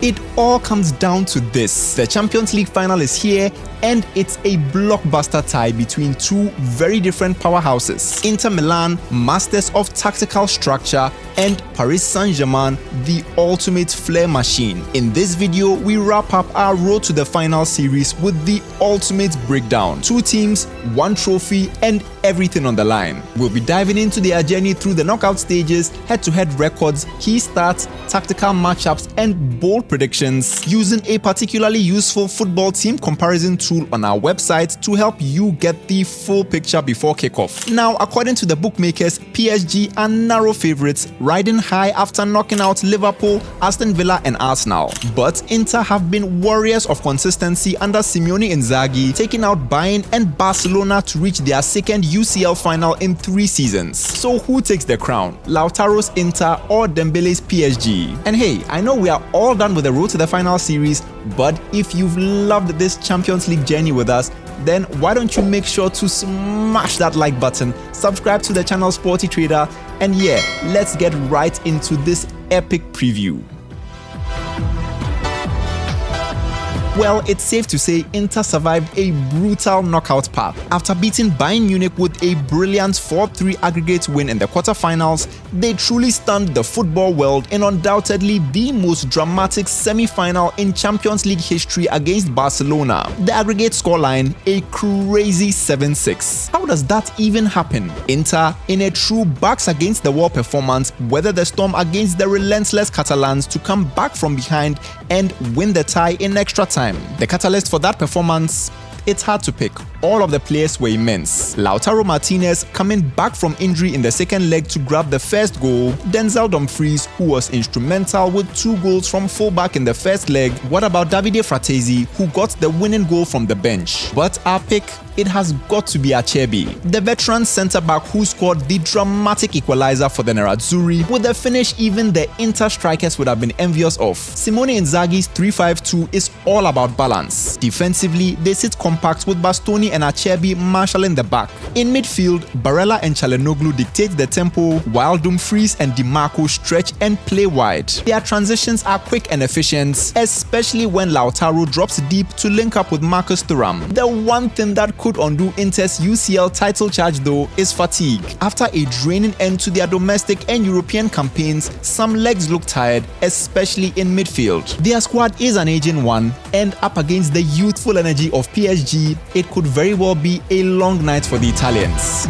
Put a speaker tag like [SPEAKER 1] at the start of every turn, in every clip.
[SPEAKER 1] It all comes down to this. The Champions League final is here, and it's a blockbuster tie between two very different powerhouses. Inter Milan, masters of tactical structure, and Paris Saint-Germain, the ultimate flair machine. In this video, we wrap up our road to the final series with the ultimate breakdown. Two teams, one trophy, and everything on the line. We'll be diving into their journey through the knockout stages, head-to-head records, key stats, tactical matchups, and bold predictions, using a particularly useful football team comparison tool on our website to help you get the full picture before kickoff. Now, according to the bookmakers, PSG are narrow favorites, riding high after knocking out Liverpool, Aston Villa, and Arsenal. But Inter have been warriors of consistency under Simone Inzaghi, taking out Bayern and Barcelona to reach their second UCL final in 3 seasons. So who takes the crown? Lautaro's Inter or Dembele's PSG? And hey, I know we are all done with the road to the final series, but if you've loved this Champions League journey with us, then why don't you make sure to smash that like button, subscribe to the channel SportyTrader, and yeah, let's get right into this epic preview. Well, it's safe to say Inter survived a brutal knockout path. After beating Bayern Munich with a brilliant 4-3 aggregate win in the quarterfinals, they truly stunned the football world in undoubtedly the most dramatic semi-final in Champions League history against Barcelona. The aggregate scoreline, a crazy 7-6. How does that even happen? Inter, in a true backs against the wall performance, weathered the storm against the relentless Catalans to come back from behind and win the tie in extra time. The catalyst for that performance? It's hard to pick. All of the players were immense. Lautaro Martinez coming back from injury in the second leg to grab the first goal. Denzel Dumfries, who was instrumental with 2 goals from fullback in the first leg. What about Davide Fratesi, who got the winning goal from the bench? But our pick, it has got to be Acerbi, the veteran centre-back who scored the dramatic equalizer for the Nerazzurri, with a finish even the Inter strikers would have been envious of. Simone Inzaghi's 3-5-2 is all about balance. Defensively, they sit compact with Bastoni and Acerbi marshalling the back. In midfield, Barella and Çalhanoğlu dictate the tempo, while Dumfries and Di Marco stretch and play wide. Their transitions are quick and efficient, especially when Lautaro drops deep to link up with Marcus Thuram. The one thing that could undo Inter's UCL title charge though is fatigue. After a draining end to their domestic and European campaigns, some legs look tired, especially in midfield. Their squad is an aging one, and up against the youthful energy of PSG, it could very well be a long night for the Italians.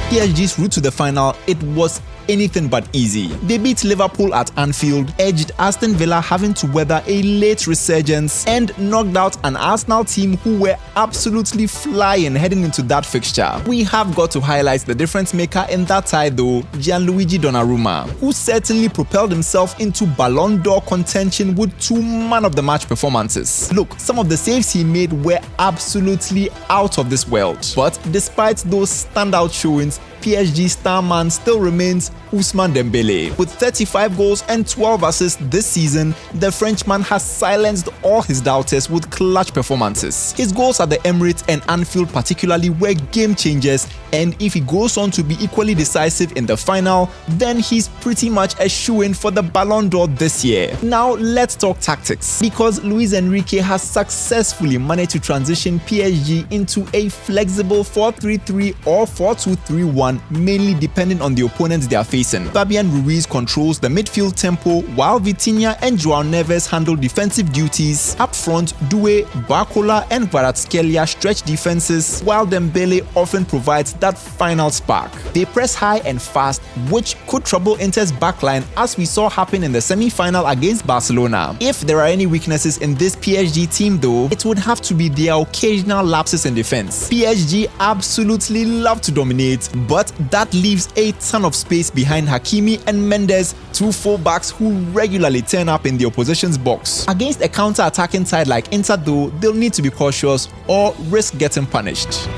[SPEAKER 1] PSG's route to the final, it was anything but easy. They beat Liverpool at Anfield, edged Aston Villa having to weather a late resurgence, and knocked out an Arsenal team who were absolutely flying heading into that fixture. We have got to highlight the difference maker in that tie though, Gianluigi Donnarumma, who certainly propelled himself into Ballon d'Or contention with 2 man-of-the-match performances. Look, some of the saves he made were absolutely out of this world. But despite those standout showings, PSG star man still remains Ousmane Dembele. With 35 goals and 12 assists this season, the Frenchman has silenced all his doubters with clutch performances. His goals at the Emirates and Anfield particularly were game changers, and if he goes on to be equally decisive in the final, then he's pretty much a shoo-in for the Ballon d'Or this year. Now let's talk tactics, because Luis Enrique has successfully managed to transition PSG into a flexible 4-3-3 or 4-2-3-1, mainly depending on the opponents they are facing. Fabian Ruiz controls the midfield tempo, while Vitinha and João Neves handle defensive duties. Up front, Doué, Barcola and Kvaratskhelia stretch defenses, while Dembele often provides that final spark. They press high and fast, which could trouble Inter's backline, as we saw happen in the semi-final against Barcelona. If there are any weaknesses in this PSG team though, it would have to be their occasional lapses in defense. PSG absolutely love to dominate, but that leaves a ton of space behind Hakimi and Mendes, 2 fullbacks who regularly turn up in the opposition's box. Against a counter-attacking side like Inter though, they'll need to be cautious or risk getting punished.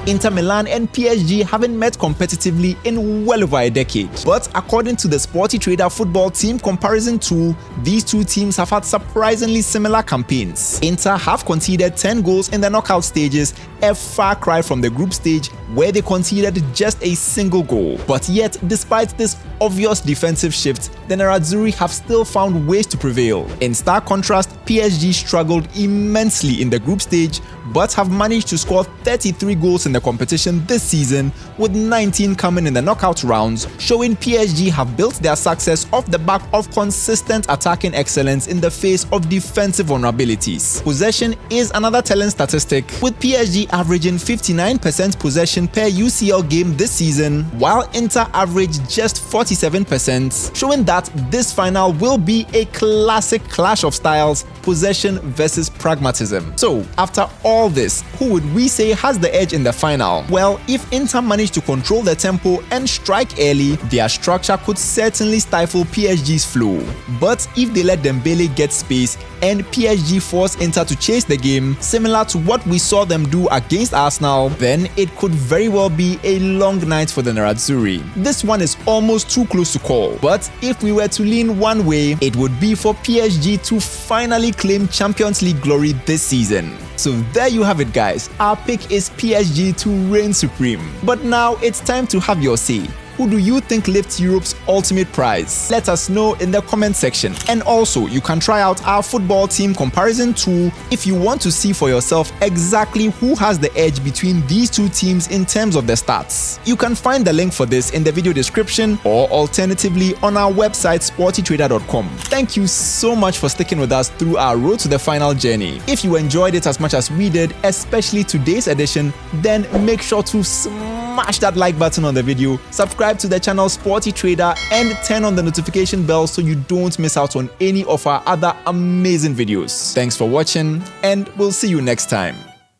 [SPEAKER 1] Inter Milan and PSG haven't met competitively in well over a decade. But according to the SportyTrader football team comparison tool, these two teams have had surprisingly similar campaigns. Inter have conceded 10 goals in the knockout stages, a far cry from the group stage where they conceded just a single goal. But yet, despite this obvious defensive shift, the Nerazzurri have still found ways to prevail. In stark contrast, PSG struggled immensely in the group stage but have managed to score 33 goals in the competition this season, with 19 coming in the knockout rounds, showing PSG have built their success off the back of consistent attacking excellence in the face of defensive vulnerabilities. Possession is another telling statistic, with PSG averaging 59% possession per UCL game this season, while Inter averaged just 47%, showing that this final will be a classic clash of styles, possession versus pragmatism. So, after all this, who would we say has the edge in the final? Well, if Inter manage to control the tempo and strike early, their structure could certainly stifle PSG's flow. But if they let Dembele get space and PSG force Inter to chase the game, similar to what we saw them do against Arsenal, then it could very well be a long night for the Nerazzurri. This one is almost too close to call, but if we were to lean one way, it would be for PSG to finally claim Champions League glory this season. So there you have it, guys. Our pick is PSG to reign supreme. But now it's time to have your say. Who do you think lifts Europe's ultimate prize? Let us know in the comment section. And also, you can try out our football team comparison tool if you want to see for yourself exactly who has the edge between these two teams in terms of the stats. You can find the link for this in the video description or alternatively on our website sportytrader.com. Thank you so much for sticking with us through our road to the final journey. If you enjoyed it as much as we did, especially today's edition, then make sure to smash that like button on the video, subscribe to the channel SportyTrader, and turn on the notification bell so you don't miss out on any of our other amazing videos. Thanks for watching, and we'll see you next time.